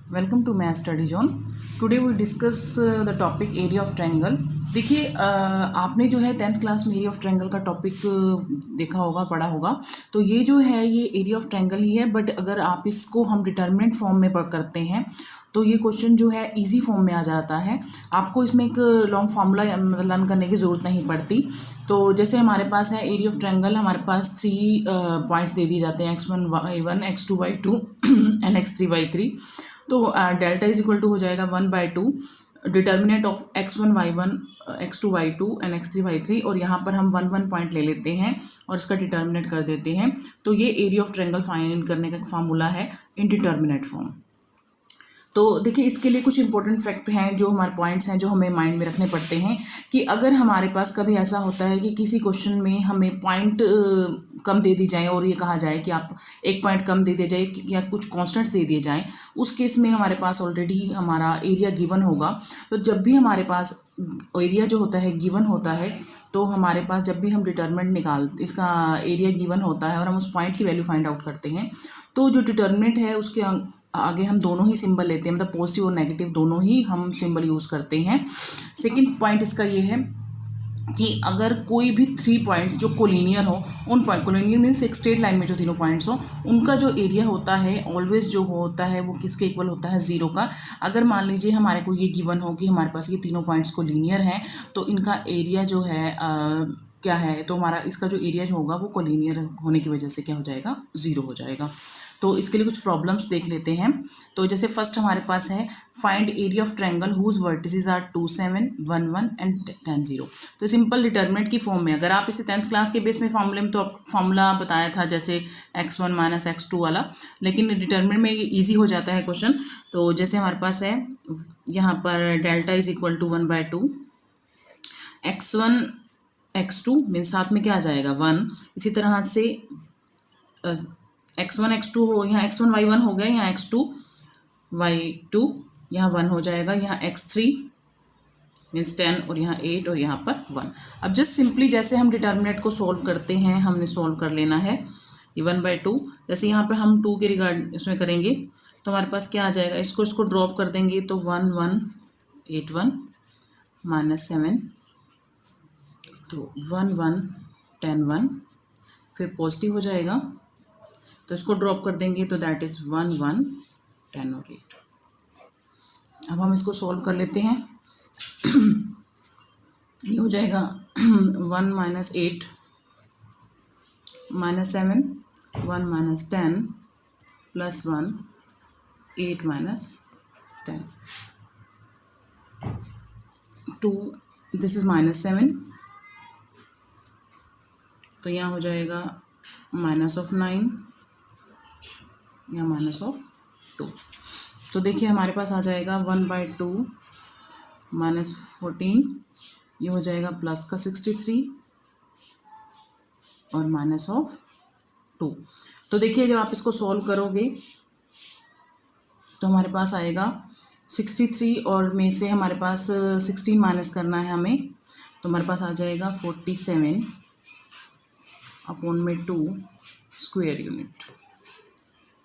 Welcome to math study zone. Today we discuss the topic area of triangle. देखिए आपने जो है 10th class में एरिया ऑफ ट्रायंगल का टॉपिक देखा होगा, पढ़ा होगा। तो ये जो है ये एरिया ऑफ ट्रायंगल ही है, बट अगर आप इसको हम डिटर्मिनेंट फॉर्म में करते हैं तो ये क्वेश्चन जो है इजी फॉर्म में आ जाता है। आपको इसमें एक लॉन्ग फार्मूला लर्न करने की ज़रूरत नहीं पड़ती। तो जैसे हमारे पास है एरिया ऑफ ट्रायंगल, हमारे पास 3 पॉइंट्स दे दिए जाते हैं x1 y1 x2 y2 and x3 y3। तो डेल्टा इज इक्वल टू हो जाएगा 1/2 determinant of x1 y1 x2 y2 and x3 y3, और यहाँ पर हम 1 पॉइंट ले लेते हैं और इसका डिटर्मिनेंट कर देते हैं। तो ये एरिया ऑफ ट्रायंगल फाइंड करने का फार्मूला है इन डिटर्मिनेंट फॉर्म। तो देखिए इसके लिए कुछ इंपॉर्टेंट फैक्ट हैं, जो हमारे पॉइंट्स हैं जो हमें माइंड में रखने पड़ते हैं कि अगर हमारे पास कभी ऐसा होता है कि किसी क्वेश्चन में हमें पॉइंट कम दे दी जाए और ये कहा जाए कि आप 1 पॉइंट कम दे दिया जाए या कुछ कॉन्स्टेंट्स दे दिए जाएँ, उस केस में हमारे पास ऑलरेडी हमारा एरिया गिवन होगा। तो जब भी हमारे पास एरिया जो होता है गिवन होता है, तो हमारे पास जब भी हम डिटर्मिनेंट इसका एरिया गिवन होता है और हम उस पॉइंट की वैल्यू फाइंड आउट करते हैं, तो जो डिटर्मिनेंट है उसके आगे हम दोनों ही सिंबल लेते हैं, मतलब पॉजिटिव और नेगेटिव दोनों ही हम सिंबल यूज़ करते हैं। सेकंड पॉइंट इसका ये है कि अगर कोई भी 3 पॉइंट्स जो कोलिनियर हो, उन पॉइंट कोलिनियर मीन्स एक स्ट्रेट लाइन में जो तीनों पॉइंट्स हो, उनका जो एरिया होता है ऑलवेज जो होता है वो किसके इक्वल होता है, 0 का। अगर मान लीजिए हमारे को ये गिवन हो कि हमारे पास ये तीनों पॉइंट्स कोलिनियर हैं, तो इनका एरिया जो है क्या है, तो हमारा इसका जो एरिया जो होगा वो कोलिनियर होने की वजह से क्या हो जाएगा, 0 हो जाएगा। तो इसके लिए कुछ प्रॉब्लम्स देख लेते हैं। तो जैसे फर्स्ट हमारे पास है find area of triangle whose vertices are 2 7 1 1 and 10 0। तो सिंपल डिटर्मिनेंट की फॉर्म में, अगर आप इसे 10th क्लास के बेस में फॉर्मूले में, तो आपको फॉर्मूला बताया था जैसे x1 - x2 वाला, लेकिन डिटर्मिनेंट में ये ईजी हो जाता है क्वेश्चन। तो जैसे हमारे पास है यहाँ पर delta is equal to 1/2 x1 x2 means साथ में क्या आ जाएगा 1। इसी तरह से x1 x2 हो, यहाँ x1 y1 हो गया, यहाँ x2 y2, यहाँ 1 हो जाएगा, यहाँ x3 मीन्स 10 और यहाँ 8 और यहाँ पर 1। अब जस्ट सिंपली जैसे हम डिटर्मिनेंट को सॉल्व करते हैं, हमने सॉल्व कर लेना है ये 1/2। जैसे यहाँ पे हम 2 के रिगार्ड इसमें करेंगे तो हमारे पास क्या आ जाएगा, इसको ड्रॉप कर देंगे तो 1 1 8 1 -7, तो 1 1 10 1, फिर पॉजिटिव हो जाएगा, तो इसको ड्रॉप कर देंगे तो दैट इज़ 1 1 10 और 8। अब हम इसको सॉल्व कर लेते हैं। ये हो जाएगा 1 - 8 -7 1 - 10 +1 8 - 10 2, दिस इज़ -7, तो यहाँ हो जाएगा -9 या -2। तो देखिए हमारे पास आ जाएगा 1/2 -14, ये हो जाएगा प्लस का 63 और -2। तो देखिए जब आप इसको सॉल्व करोगे तो हमारे पास आएगा 63 और में से हमारे पास 16 माइनस करना है हमें, तो हमारे पास आ जाएगा 47 अपॉन में 2 स्क्वायर यूनिट।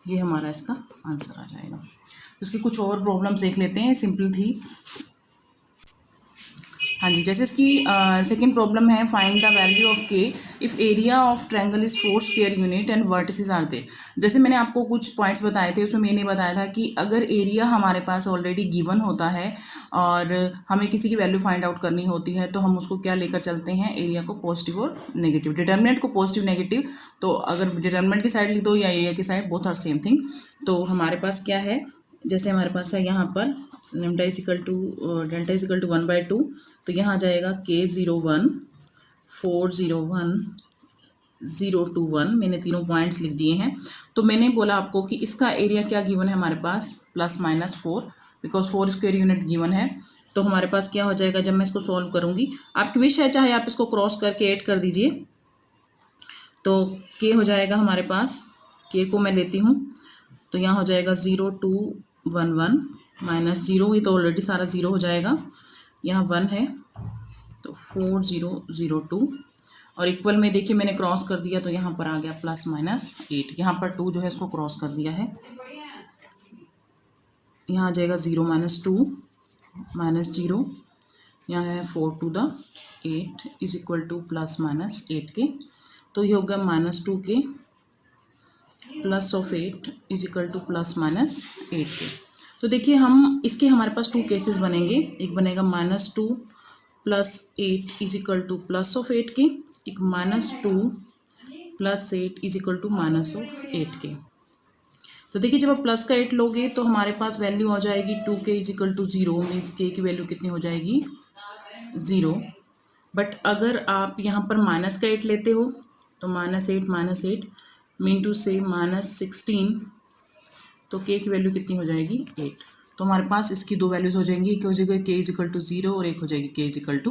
ये हमारा इसका आंसर आ जाएगा। इसकी कुछ और प्रॉब्लम्स देख लेते हैं, सिंपल थी। हाँ जी, जैसे इसकी सेकंड प्रॉब्लम है find the value of k if area of triangle is 4 square unit and vertices are there. जैसे मैंने आपको कुछ पॉइंट्स बताए थे, उसमें मैंने बताया था कि अगर एरिया हमारे पास ऑलरेडी गिवन होता है और हमें किसी की वैल्यू फाइंड आउट करनी होती है, तो हम उसको क्या लेकर चलते हैं, एरिया को पॉजिटिव और नेगेटिव, डिटर्मिनेंट को पॉजिटिव नेगेटिव। तो अगर डिटर्मिनेंट की साइड लिख दो या एरिया की side, both are same thing. तो हमारे पास क्या है, जैसे हमारे पास है यहाँ पर डेल्टा इज इक्वल टू 1/2, तो यहाँ आ जाएगा K01 401 021। मैंने तीनों पॉइंट्स लिख दिए हैं। तो मैंने बोला आपको कि इसका एरिया क्या गिवन है हमारे पास, +-4, बिकॉज 4 स्क्वायर यूनिट गिवन है। तो हमारे पास क्या हो जाएगा, जब मैं इसको सॉल्व करूँगी, आपकी विश है चाहे आप इसको क्रॉस करके ऐड कर दीजिए, तो K हो जाएगा हमारे पास, K को मैं लेती हूँ, तो यहाँ हो जाएगा 0211 -0, ये तो ऑलरेडी सारा 0 हो जाएगा, यहाँ 1 है तो 4002, और इक्वल में देखिए मैंने क्रॉस कर दिया तो यहाँ पर आ गया +-8। यहाँ पर 2 जो है इसको क्रॉस कर दिया है, यहाँ आ जाएगा 0 माइनस 2 माइनस 0, यहाँ है 4 to the 8 is equal to plus minus 8 k, तो ये होगा -2 के plus of 8 is equal to plus minus 8 k. तो देखिए हम इसके हमारे पास 2 केसेस बनेंगे, एक बनेगा -2 plus 8 is equal to plus of 8 k, एक -2 plus 8 is equal to minus of 8 k. तो देखिए जब आप प्लस का 8 लोगे तो हमारे पास वैल्यू आ जाएगी 2k is equal to 0, means k की वैल्यू कितनी हो जाएगी 0। बट अगर आप यहाँ पर माइनस का 8 लेते हो तो -8 मीन टू से -16, तो k की वैल्यू कितनी हो जाएगी 8। तो हमारे पास इसकी 2 वैल्यूज़ हो जाएंगी, एक हो जाएगा k इज इक्वल टू 0 और एक हो जाएगी k इज इक्वल टू